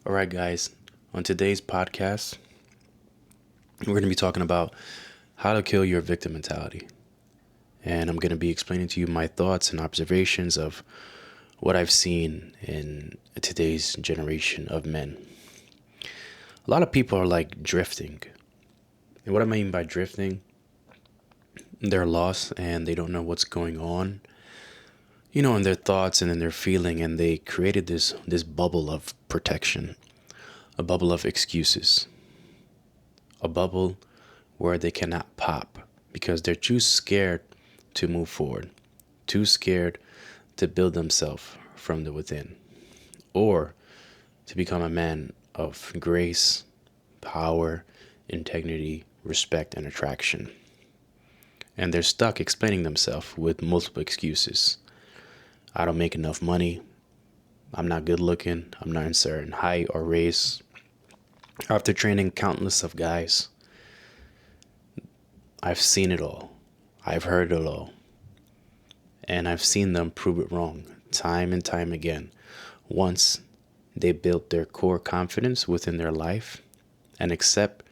All right, guys. On today's podcast, we're going to be talking about how to kill your victim mentality. And I'm going to be explaining to you my thoughts and observations of what I've seen in today's generation of men. A lot of people are like drifting. And what I mean by drifting, they're lost and they don't know what's going on, in their thoughts and in their feeling. And they created this bubble of protection, a bubble of excuses, a bubble where they cannot pop because they're too scared to move forward, too scared to build themselves from the within, or to become a man of grace, power, integrity, respect, and attraction. And they're stuck explaining themselves with multiple excuses. I don't make enough money. I'm not good looking. I'm not in certain height or race. After training countless of guys, I've seen it all. I've heard it all. And I've seen them prove it wrong time and time again. Once they built their core confidence within their life and accept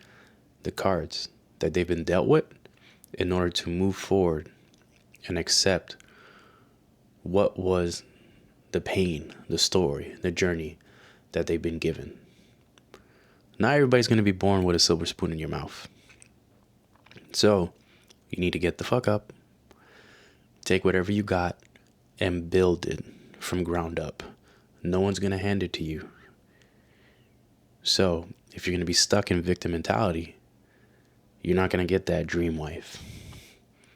the cards that they've been dealt with in order to move forward and accept what was the pain, the story, the journey that they've been given. Not everybody's going to be born with a silver spoon in your mouth. So you need to get the fuck up, take whatever you got, and build it from ground up. No one's going to hand it to you. So if you're going to be stuck in victim mentality, you're not going to get that dream wife.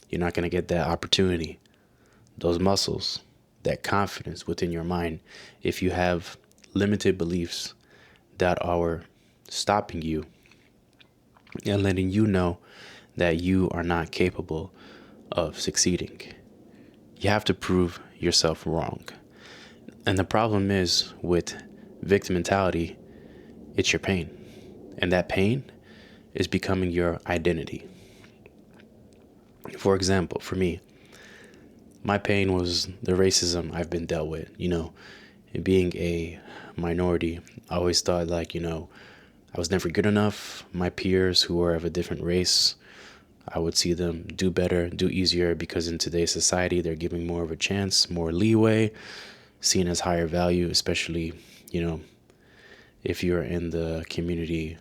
You're not going to get that opportunity, those muscles, that confidence within your mind if you have limited beliefs that are stopping you and letting you know that you are not capable of succeeding. You have to prove yourself wrong. And the problem is with victim mentality, it's your pain. And that pain is becoming your identity. For example, for me, my pain was the racism I've been dealt with. Being a minority, I always thought I was never good enough. My peers who were of a different race, I would see them do better, do easier because in today's society, they're giving more of a chance, more leeway, seen as higher value, especially, if you're in the community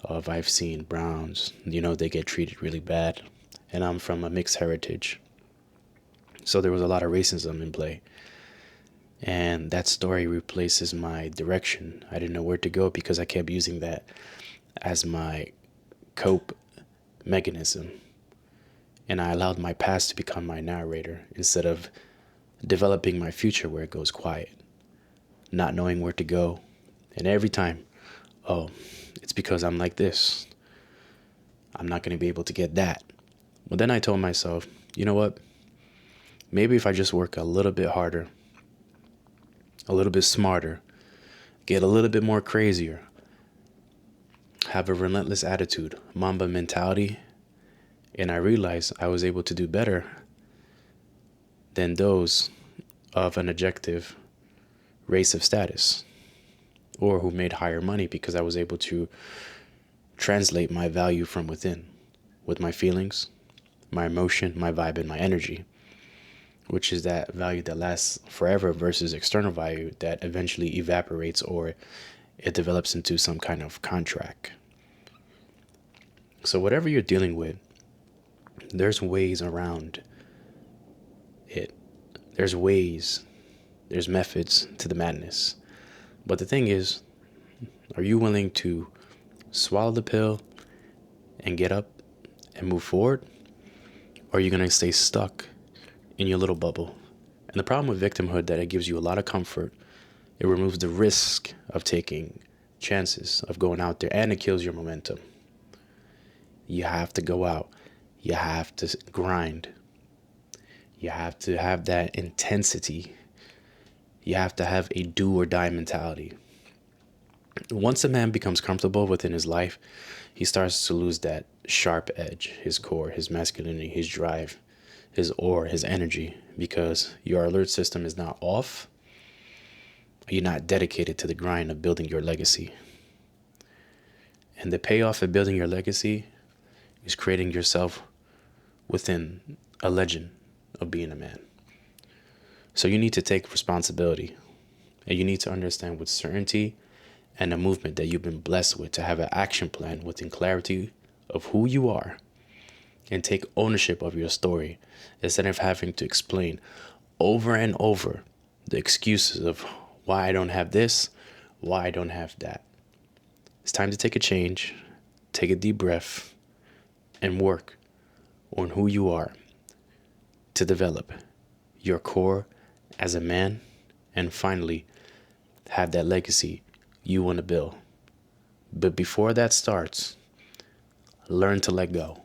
of, I've seen Browns, they get treated really bad. And I'm from a mixed heritage. So there was a lot of racism in play. And that story replaces my direction. I didn't know where to go because I kept using that as my cope mechanism. And I allowed my past to become my narrator instead of developing my future where it goes quiet, not knowing where to go. And every time, oh, it's because I'm like this. I'm not going to be able to get that. But then I told myself, you know what? Maybe if I just work a little bit harder, a little bit smarter, get a little bit more crazier, have a relentless attitude, Mamba mentality, and I realized I was able to do better than those of an objective race of status or who made higher money because I was able to translate my value from within with my feelings, my emotion, my vibe, and my energy, which is that value that lasts forever versus external value that eventually evaporates or it develops into some kind of contract. So whatever you're dealing with, there's ways around it. There's ways, there's methods to the madness. But the thing is, are you willing to swallow the pill and get up and move forward? Or are you going to stay stuck in your little bubble? And the problem with victimhood that it gives you a lot of comfort. It removes the risk of taking chances, of going out there, and it kills your momentum. You have to go out. You have to grind. You have to have that intensity. You have to have a do or die mentality. Once a man becomes comfortable within his life, he starts to lose that sharp edge, his core, his masculinity, his drive, his aura, his energy, because your alert system is not off. You're not dedicated to the grind of building your legacy. And the payoff of building your legacy is creating yourself within a legend of being a man. So you need to take responsibility, and you need to understand with certainty and a movement that you've been blessed with to have an action plan within clarity of who you are and take ownership of your story instead of having to explain over and over the excuses of why I don't have this, why I don't have that. It's time to take a change, take a deep breath, and work on who you are to develop your core as a man, and finally have that legacy you want to build. But before that starts, learn to let go.